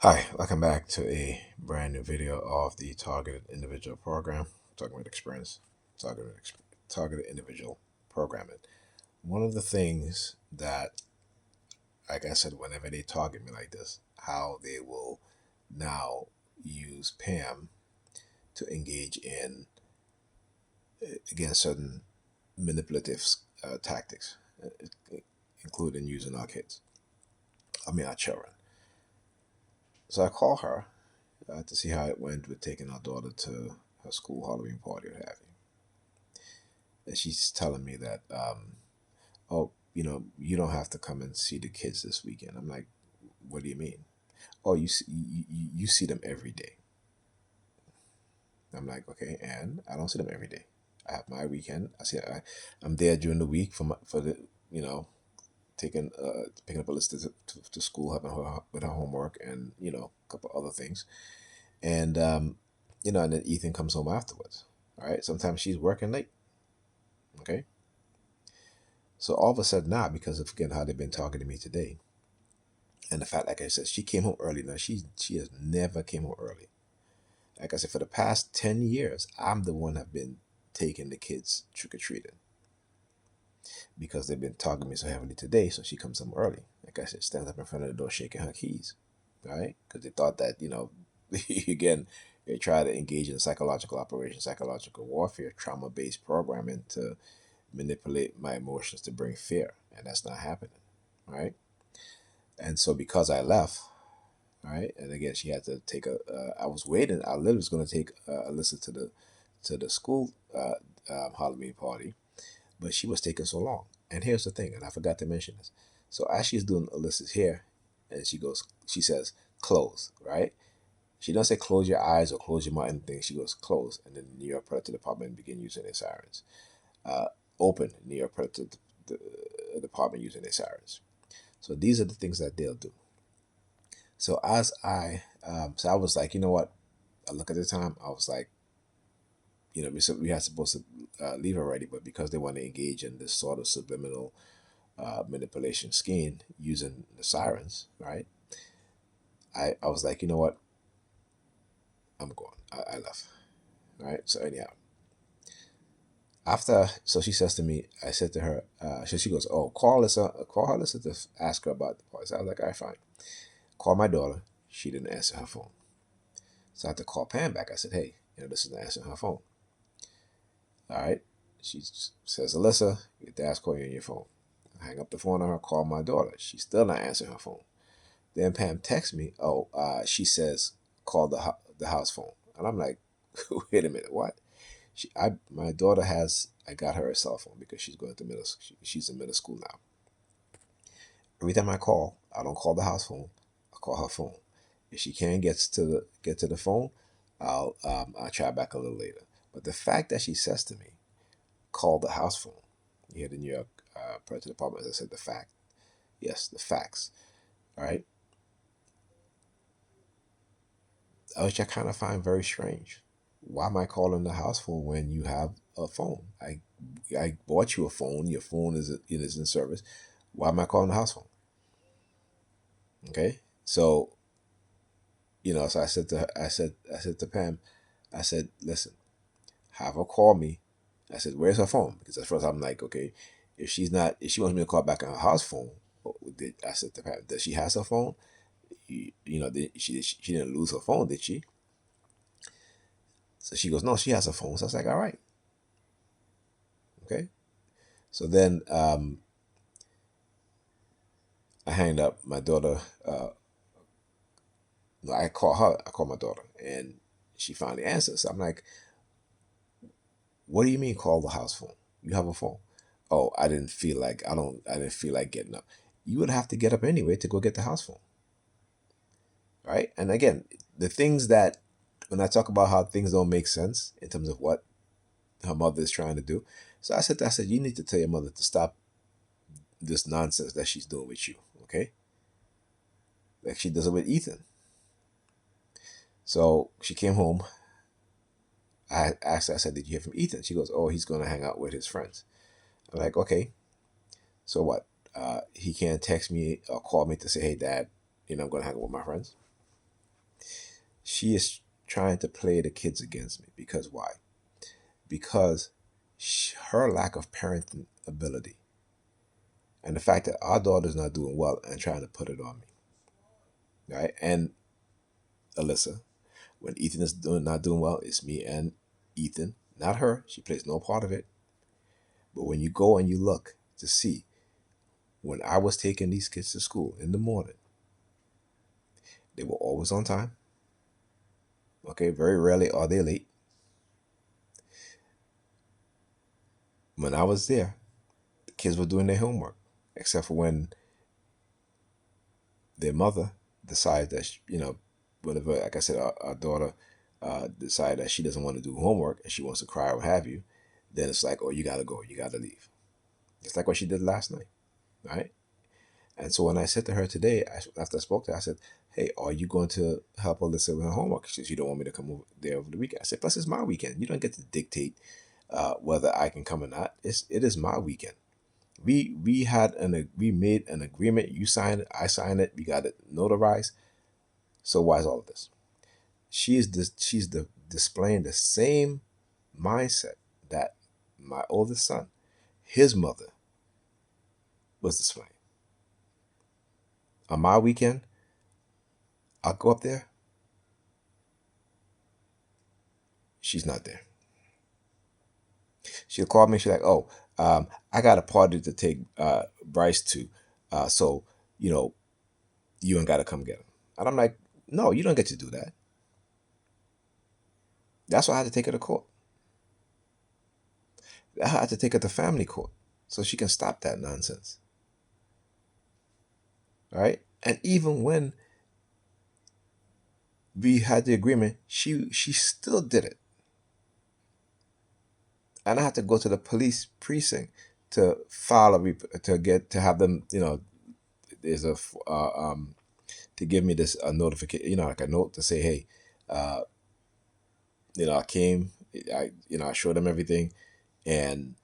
Hi, welcome back to a brand new video of the Targeted Individual Program, talking about experience, targeted individual programming. One of the things that, like I said, whenever they target me like this, how they will now use Pam to engage in, again, certain manipulative tactics, including using our kids, our children. So I call her to see how it went with taking our daughter to her school Halloween party or have you. And she's telling me that, oh, you don't have to come and see the kids this weekend. I'm like, what do you mean? Oh, you see them every day. I'm like, okay, and I don't see them every day. I have my weekend. I'm there during the week for the you know taking picking up a list to school, helping her with her homework, and a couple other things. And and then Ethan comes home afterwards. All right. Sometimes she's working late. Okay. So all of a sudden now, because of again how they've been talking to me today, and the fact, like I said, she came home early. Now she has never came home early. Like I said, for the past 10 years, I'm the one have been taking the kids trick or treating because they've been talking to me so heavily today. So she comes home early. Like I said, stands up in front of the door shaking her keys, right? Because they thought that again, they try to engage in psychological operation, psychological warfare, trauma based programming to manipulate my emotions to bring fear, and that's not happening, right? And so because I left, right, and again she had to take a. I was waiting. I literally was going to take Alyssa to the school Halloween party, but she was taking so long. And here's the thing, and I forgot to mention this. So as she's doing Alyssa's hair, and she says, "Close," right? She doesn't say close your eyes or close your mouth, anything. She goes close, and then the New York Predator Department begin using their sirens. Uh, Open, New York Predator Department using their sirens. So these are the things that they'll do. So so I was like, you know what? I look at the time. I was like, we had supposed to leave already, but because they want to engage in this sort of subliminal manipulation scheme using the sirens, right? I was like, you know what? I'm going. I left. Right. So anyhow, so she says to me, I said to her, she goes, oh, call her Alyssa to ask her about the party. So I was like, all right, fine. Call my daughter. She didn't answer her phone. So I had to call Pam back. I said, hey, this is not answering her phone. All right. She says, Alyssa, your dad's calling you on your phone. I hang up the phone on her, call my daughter. She's still not answering her phone. Then Pam texts me, oh, she says, call the house phone. And I'm like, wait a minute, what? My daughter I got her a cell phone because she's going to she's in middle school now. Every time I call, I don't call the house phone. I call her phone. If she can't get to the phone, I'll try back a little later. But the fact that she says to me, "Call the house phone," you hear the New York President Department. As I said the fact. Yes, the facts. All right, which I kind of find very strange. Why am I calling the house phone when you have a phone? I bought you a phone. Your phone is in service. Why am I calling the house phone? Okay, so so I said to Pam, I said, listen, have her call me. I said, where's her phone? Because at first I'm like, okay, if she wants me to call back on her house phone, I said to Pam, does she has her phone? She didn't lose her phone, did she? So she goes, no, she has her phone. So I was like, all right, okay. So then I hanged up. My daughter, no, I call her. I call my daughter, and she finally answers. So I'm like, what do you mean call the house phone? You have a phone. Oh, I didn't feel like getting up. You would have to get up anyway to go get the house phone. Right? And again, the things that when I talk about how things don't make sense in terms of what her mother is trying to do. So I said, you need to tell your mother to stop this nonsense that she's doing with you. Okay? Like she does it with Ethan. So she came home. I asked her, I said, did you hear from Ethan? She goes, oh, he's going to hang out with his friends. I'm like, okay, so what? He can't text me or call me to say, hey, dad, I'm going to hang out with my friends. She is trying to play the kids against me because why? Because her lack of parenting ability and the fact that our daughter's not doing well and trying to put it on me, right? And Alyssa, when Ethan is not doing well, it's me and Ethan, not her. She plays no part of it. But when you go and you look to see, when I was taking these kids to school in the morning, they were always on time. Okay, very rarely are they late. When I was there, the kids were doing their homework, except for when their mother decided that, whatever, like I said, our daughter decided that she doesn't want to do homework and she wants to cry or what have you, then it's like, oh, you got to go, you got to leave. Just like what she did last night, right? And so when I said to her today, after I spoke to her, I said, hey, are you going to help Alyssa with her homework? She says, you don't want me to come over there over the weekend. I said, plus it's my weekend. You don't get to dictate whether I can come or not. It is my weekend. We made an agreement. You signed it. I signed it. We got it notarized. So why is all of this? She's displaying the same mindset that my oldest son, his mother, was displaying. On my weekend, I'll go up there. She's not there. She'll call me. She's like, "Oh, I got a party to take Bryce to, so you know you ain't got to come get him." And I'm like, "No, you don't get to do that." That's why I had to take her to court. I had to take her to family court so she can stop that nonsense. All right. And even when we had the agreement, she still did it, and I had to go to the police precinct to file to have them. There's to give me this notification. Like a note to say, hey, uh, I came. I showed them everything, and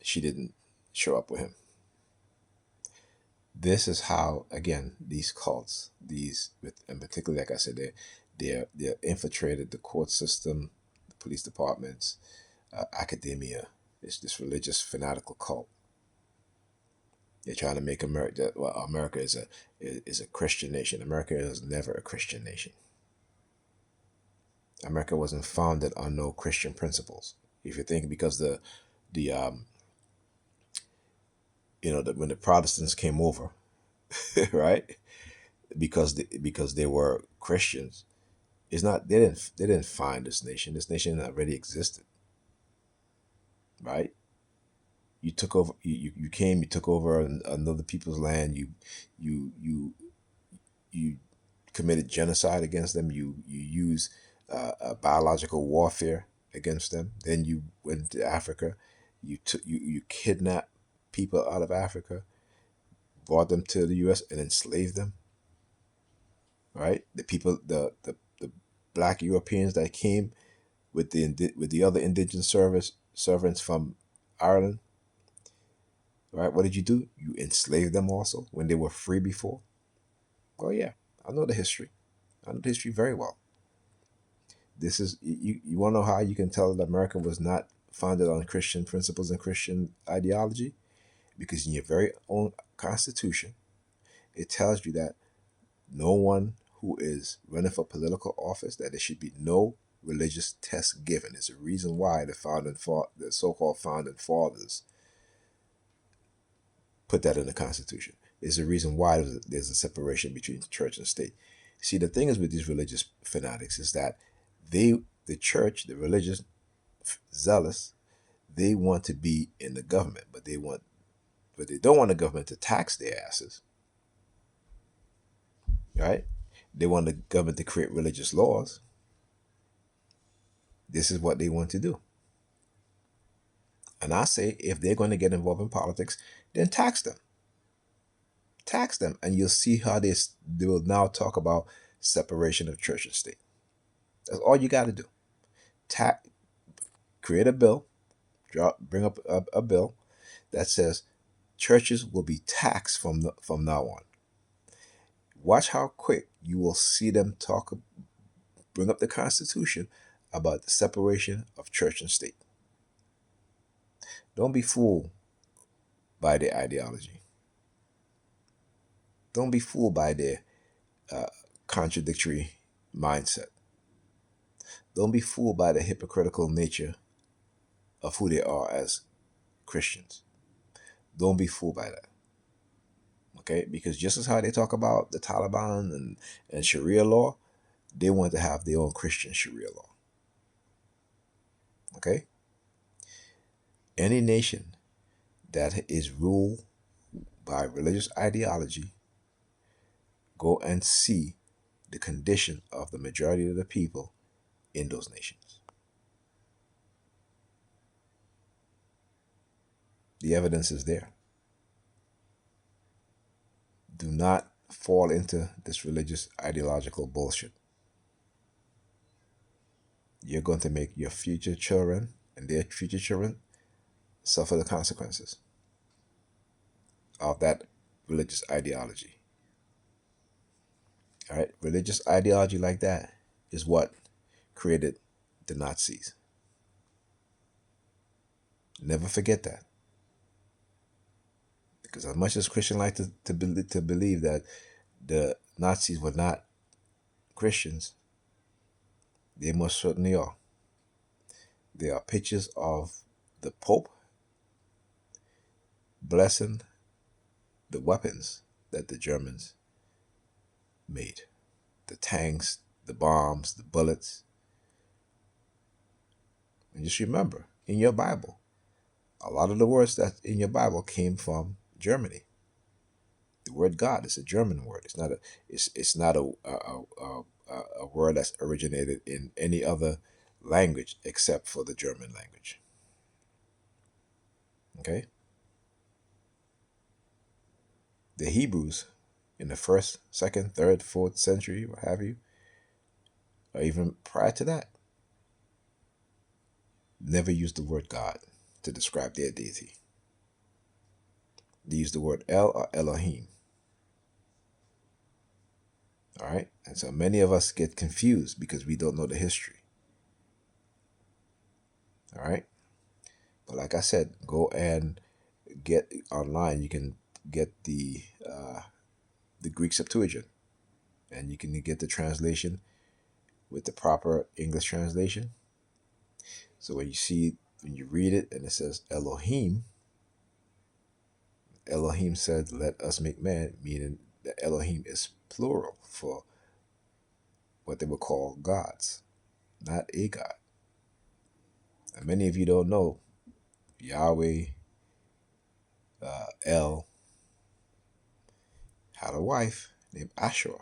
she didn't show up with him. This is how, again, these cults, and particularly, like I said, they're infiltrated the court system, the police departments, academia. It's this religious fanatical cult. They're trying to make America. Well, America is a Christian nation. America is never a Christian nation. America wasn't founded on no Christian principles. If you think, because the when the Protestants came over, right? Because they were Christians, it's not they didn't find this nation. This nation already existed, right? You took over. You came. You took over another people's land. You you you committed genocide against them. You use biological warfare against them. Then you went to Africa. You kidnapped people out of Africa, brought them to the U.S. and enslaved them. Right, the people, the black Europeans that came with the other indigenous servants from Ireland. Right, what did you do? You enslaved them also when they were free before. Oh yeah, I know the history. I know the history very well. This is you want to know how you can tell that America was not founded on Christian principles and Christian ideology? Because in your very own constitution, it tells you that no one who is running for political office, that there should be no religious test given. It's a reason why the so-called founding fathers put that in the Constitution. It's a reason why there's a separation between church and state. See, the thing is with these religious fanatics is that the church, the religious zealous, they want to be in the government, but they don't want the government to tax their asses, right? They want the government to create religious laws. This is what they want to do. And I say, if they're going to get involved in politics, then tax them. Tax them, and you'll see how they will now talk about separation of church and state. That's all you got to do. Tax, create a bill, bring up a bill that says churches will be taxed from now on. Watch how quick you will see them bring up the Constitution about the separation of church and state. Don't be fooled by their ideology. Don't be fooled by their uh, contradictory mindset. Don't be fooled by the hypocritical nature of who they are as Christians. Don't be fooled by that. Okay? Because just as how they talk about the Taliban and Sharia law, they want to have their own Christian Sharia law. Okay? Any nation that is ruled by religious ideology, go and see the condition of the majority of the people in those nations. The evidence is there. Do not fall into this religious ideological bullshit. You're going to make your future children and their future children suffer the consequences of that religious ideology. All right? Religious ideology like that is what created the Nazis. Never forget that. Because as much as Christians like to believe that the Nazis were not Christians, they most certainly are. There are pictures of the Pope blessing the weapons that the Germans made. The tanks, the bombs, the bullets. And just remember, in your Bible, a lot of the words that in your Bible came from Germany. The word God is a German word. It's not a word that's originated in any other language except for the German language. Okay? The Hebrews in the first, second, third, fourth century, what have you, or even prior to that, never used the word God to describe their deity. They used the word El or Elohim. All right? And so many of us get confused because we don't know the history. All right? But like I said, go and get online. You can get the Greek Septuagint, and you can get the translation with the proper English translation. So when you read it and it says Elohim, Elohim said, "Let us make man," meaning that Elohim is plural for what they would call gods, not a god. And many of you don't know Yahweh, El had a wife named Ashur.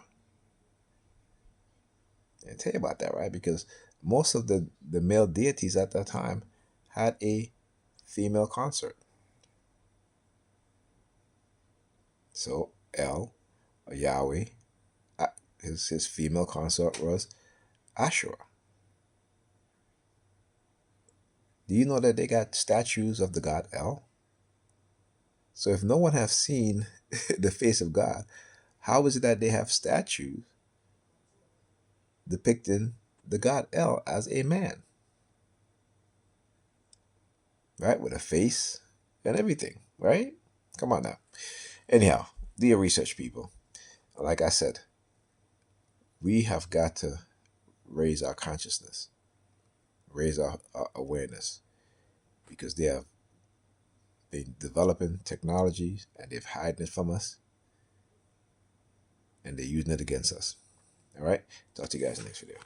And tell you about that, right? Because most of the male deities at that time had a female consort. So El, or Yahweh, his female consort was Ashur. Do you know that they got statues of the god El? So if no one has seen the face of God, how is it that they have statues depicting the god El as a man? Right? With a face and everything, right? Come on now. Anyhow, do your research, people. Like I said, we have got to raise our consciousness, raise our awareness, because they have been developing technologies and they've hiding it from us and they're using it against us. All right? Talk to you guys in the next video.